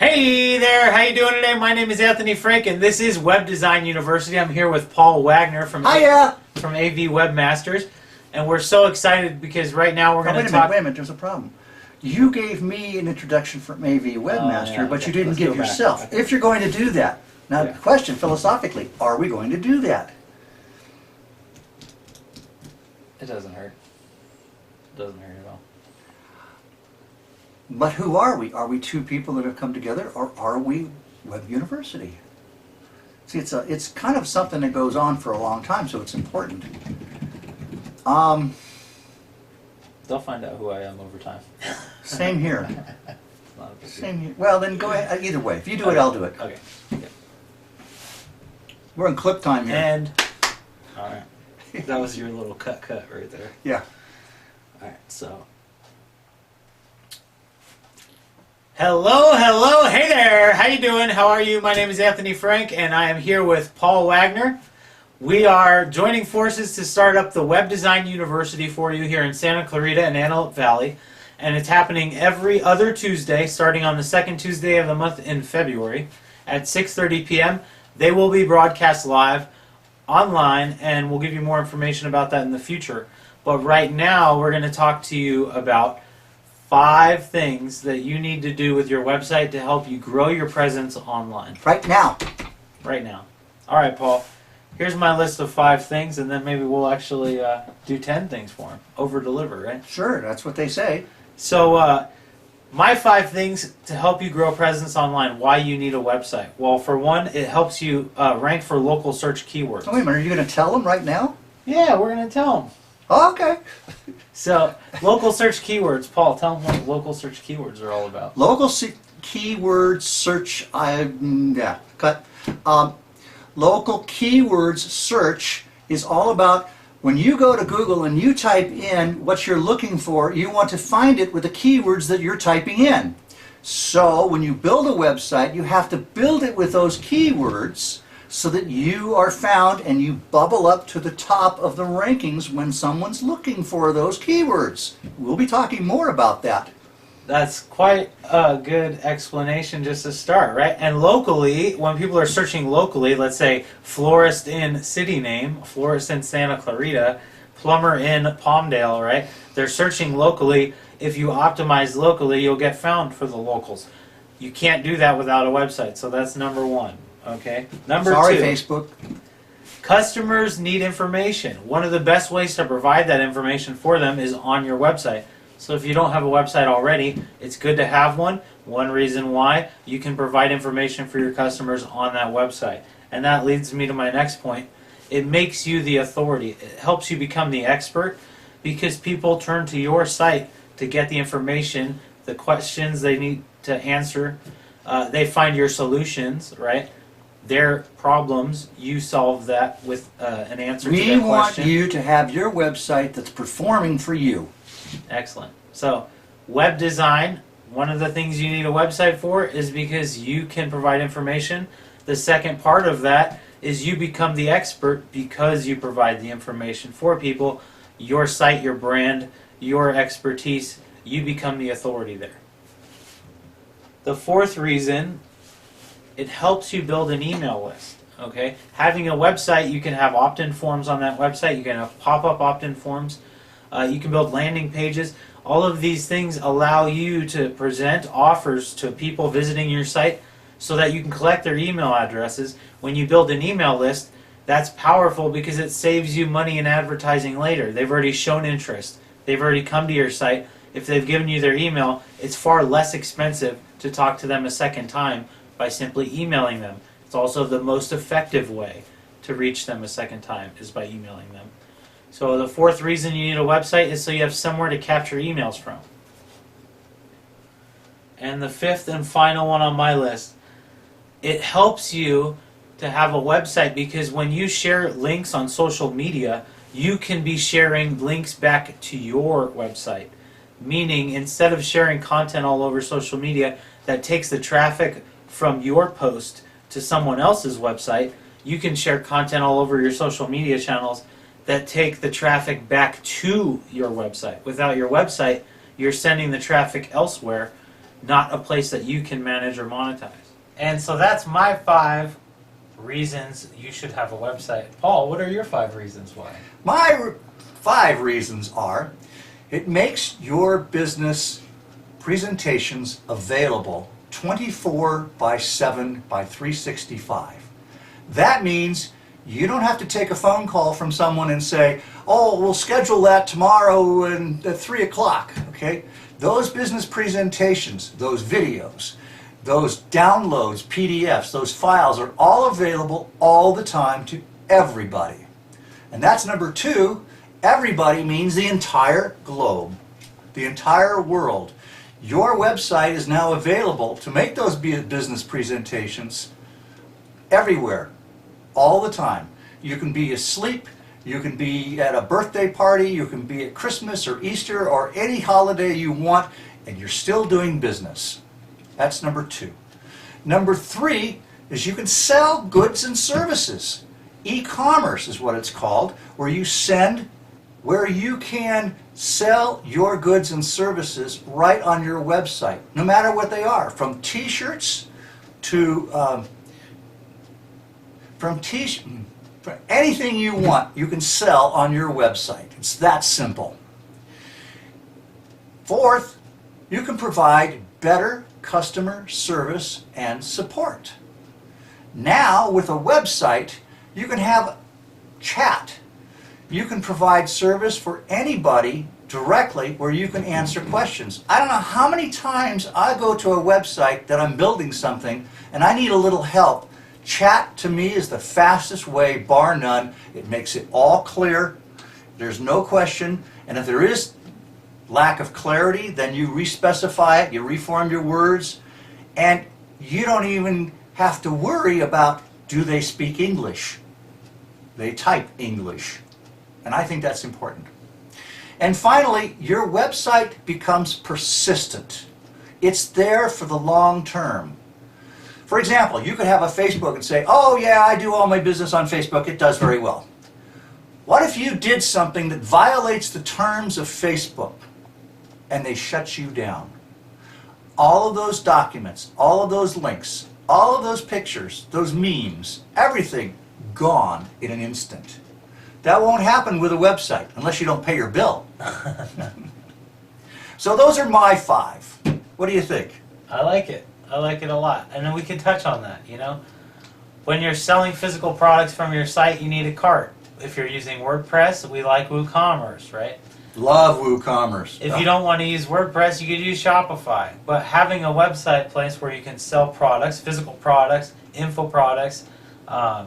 Hey there, how you doing today? My name is Anthony Frank, and this is Web Design University. I'm here with Paul Wagner from AV Webmasters, and we're so excited because right now we're going to talk... Wait a minute, there's a problem. You gave me an introduction from AV Webmaster, but you didn't give yourself. Okay. If you're going to do that, now the question philosophically, are we going to do that? It doesn't hurt. It doesn't hurt at all. But who are we? Are we two people that have come together, or are we Web University? See, it's kind of something that goes on for a long time, so it's important. They'll find out who I am over time. Same here. Same here. Well, then go ahead. Either way, if you do it, I'll do it. Okay. We're in clip time here. And all right, that was your little cut right there. Yeah. All right, so. Hello, hey there, how you doing, how are you? My name is Anthony Frank, and I am here with Paul Wagner. We are joining forces to start up the Web Design University for you here in Santa Clarita and Antelope Valley, and it's happening every other Tuesday, starting on the second Tuesday of the month in February at 6:30 p.m. They will be broadcast live online, and we'll give you more information about that in the future. But right now, we're going to talk to you about 5 things that you need to do with your website to help you grow your presence online. Right now. Right now. All right, Paul. Here's my list of 5 things, and then maybe we'll actually do 10 things for them. Over-deliver, right? Sure, that's what they say. So, my 5 things to help you grow presence online. Why you need a website. Well, for one, it helps you rank for local search keywords. Oh, wait a minute. Are you going to tell them right now? Yeah, we're going to tell them. Oh, okay. So, local search keywords. Paul, tell them what local search keywords are all about. Local keyword search, cut. Local keywords search is all about when you go to Google and you type in what you're looking for, you want to find it with the keywords that you're typing in. So, when you build a website, you have to build it with those keywords so that you are found and you bubble up to the top of the rankings when someone's looking for those keywords. We'll be talking more about that. That's quite a good explanation just to start, right? And locally, when people are searching locally, let's say florist in city name, florist in Santa Clarita, plumber in Palmdale, right? They're searching locally. If you optimize locally, you'll get found for the locals. You can't do that without a website, so that's number 1. Okay. Number 2. Sorry, Facebook. Customers need information. One of the best ways to provide that information for them is on your website. So if you don't have a website already, it's good to have one. One reason why, you can provide information for your customers on that website. And that leads me to my next point. It makes you the authority. It helps you become the expert because people turn to your site to get the information, the questions they need to answer. They find your solutions, right? Their problems, you solve that with an answer to their question. We want you to have your website that's performing for you. Excellent. So, web design, one of the things you need a website for is because you can provide information. The second part of that is you become the expert because you provide the information for people. Your site, your brand, your expertise, you become the authority there. The 4th reason, it helps you build an email list. Okay? Having a website, you can have opt-in forms on that website. You can have pop-up opt-in forms. You can build landing pages. All of these things allow you to present offers to people visiting your site so that you can collect their email addresses. When you build an email list, that's powerful because it saves you money in advertising later. They've already shown interest. They've already come to your site. If they've given you their email, it's far less expensive to talk to them a second time by simply emailing them. It's also the most effective way to reach them a second time is by emailing them. So the 4th reason you need a website is so you have somewhere to capture emails from. And the 5th and final one on my list, it helps you to have a website because when you share links on social media, you can be sharing links back to your website. Meaning, instead of sharing content all over social media that takes the traffic from your post to someone else's website, you can share content all over your social media channels that take the traffic back to your website. Without your website, you're sending the traffic elsewhere not a place that you can manage or monetize. And so that's my 5 reasons you should have a website. Paul, what are your 5 reasons why? My 5 reasons are, it makes your business presentations available 24/7 by 365. That means you don't have to take a phone call from someone and say, oh, we'll schedule that tomorrow at 3 o'clock, okay? Those business presentations, those videos, those downloads, PDFs, those files are all available all the time to everybody. And that's number 2. Everybody means the entire globe, the entire world. Your website is now available to make those business presentations everywhere, all the time. You can be asleep, you can be at a birthday party, you can be at Christmas or Easter or any holiday you want, and you're still doing business. That's number 2. Number 3 is you can sell goods and services. E-commerce is what it's called, where you can sell your goods and services right on your website, no matter what they are, from t-shirts to for anything you want, you can sell on your website. It's that simple. 4th, you can provide better customer service and support. Now, with a website, you can have chat. You can provide service for anybody directly where you can answer questions. I don't know how many times I go to a website that I'm building something and I need a little help. Chat to me is the fastest way, bar none. It makes it all clear. There's no question. And if there is lack of clarity, then you respecify it, you reform your words, and you don't even have to worry about, do they speak English? They type English. And I think that's important. And finally, your website becomes persistent. It's there for the long term. For example, you could have a Facebook and say, oh yeah, I do all my business on Facebook, it does very well. What if you did something that violates the terms of Facebook and they shut you down? All of those documents, all of those links, all of those pictures, those memes, everything gone in an instant. That won't happen with a website unless you don't pay your bill. So those are my 5. What do you think? I like it. I like it a lot. And then we can touch on that, you know. When you're selling physical products from your site, you need a cart. If you're using WordPress, we like WooCommerce, right? Love WooCommerce. If you don't want to use WordPress, you could use Shopify. But having a website place where you can sell products, physical products, info products,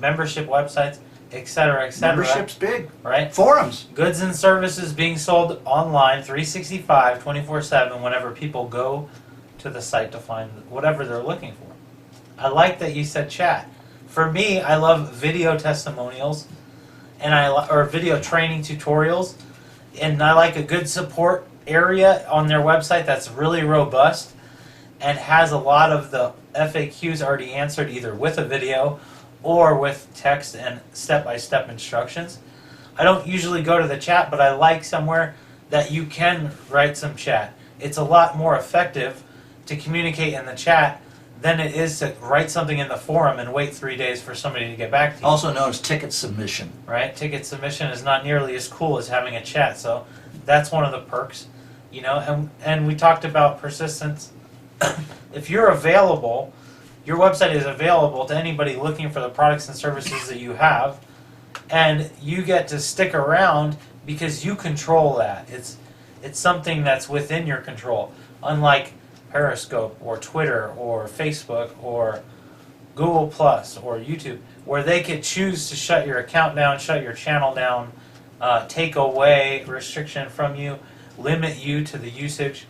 membership websites, etc., etc. Membership's big. Right? Forums. Goods and services being sold online 365, 24/7 whenever people go to the site to find whatever they're looking for. I like that you said chat. For me, I love video testimonials and or video training tutorials, and I like a good support area on their website that's really robust and has a lot of the FAQs already answered either with a video or with text and step-by-step instructions. I don't usually go to the chat, but I like somewhere that you can write some chat. It's a lot more effective to communicate in the chat than it is to write something in the forum and wait 3 days for somebody to get back to you. Also known as ticket submission. Right? Ticket submission is not nearly as cool as having a chat, so that's one of the perks. You know, and we talked about persistence. If you're available, your website is available to anybody looking for the products and services that you have, and you get to stick around because you control that. It's something that's within your control. Unlike Periscope or Twitter or Facebook or Google Plus or YouTube, where they could choose to shut your account down, shut your channel down, take away restriction from you, limit you to the usage.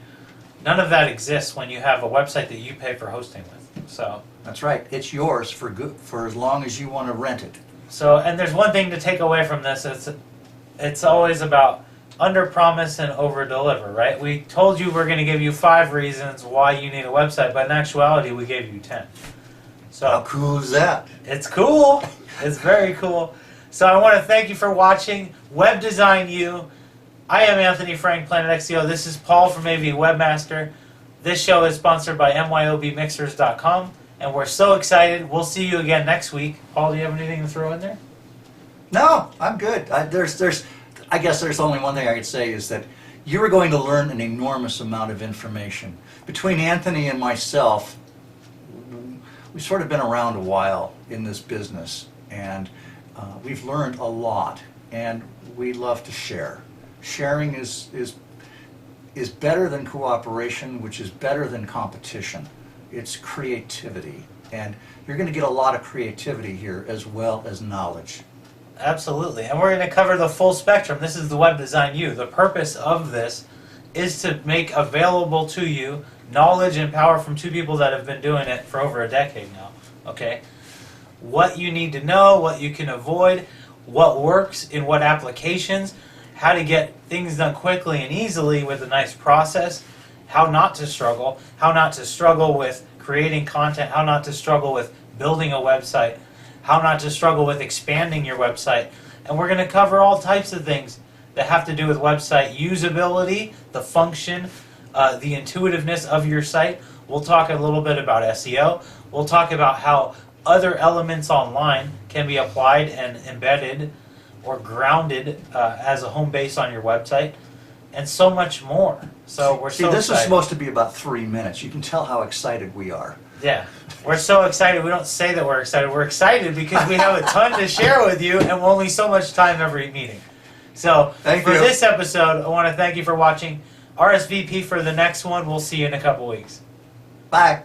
None of that exists when you have a website that you pay for hosting with. So that's right. It's yours for as long as you want to rent it. So, and there's one thing to take away from this. It's always about under promise and over deliver, right? We told you we're going to give you 5 reasons why you need a website, but in actuality we gave you 10. So how cool is that? It's cool. It's very cool. So I want to thank you for watching Web Design U. I am Anthony Frank, Planet XCO. This is Paul from AV Webmaster. This show is sponsored by myobmixers.com, and we're so excited. We'll see you again next week. Paul, do you have anything to throw in there? No, I'm good. I guess there's only one thing I could say is that you are going to learn an enormous amount of information. Between Anthony and myself, we've sort of been around a while in this business, and we've learned a lot, and we love to share. Sharing is better than cooperation, which is better than competition. It's creativity, and you're going to get a lot of creativity here as well as knowledge. Absolutely, and we're going to cover the full spectrum. This is the Web Design U. The purpose of this is to make available to you knowledge and power from two people that have been doing it for over a decade now. Okay? What you need to know, what you can avoid, what works in what applications, how to get things done quickly and easily with a nice process, how not to struggle with creating content, how not to struggle with building a website, how not to struggle with expanding your website. And we're going to cover all types of things that have to do with website usability, the function, the intuitiveness of your site. We'll talk a little bit about SEO. We'll talk about how other elements online can be applied and embedded or grounded as a home base on your website, and so much more. So we're so this excited. is supposed to be about 3 minutes. You can tell how excited we are. Yeah, we're so excited. We don't say that we're excited. We're excited because we have a ton to share with you, and only so much time every meeting. So Thank for you. this episode, I want to thank you for watching. RSVP for the next one. We'll see you in a couple weeks. Bye.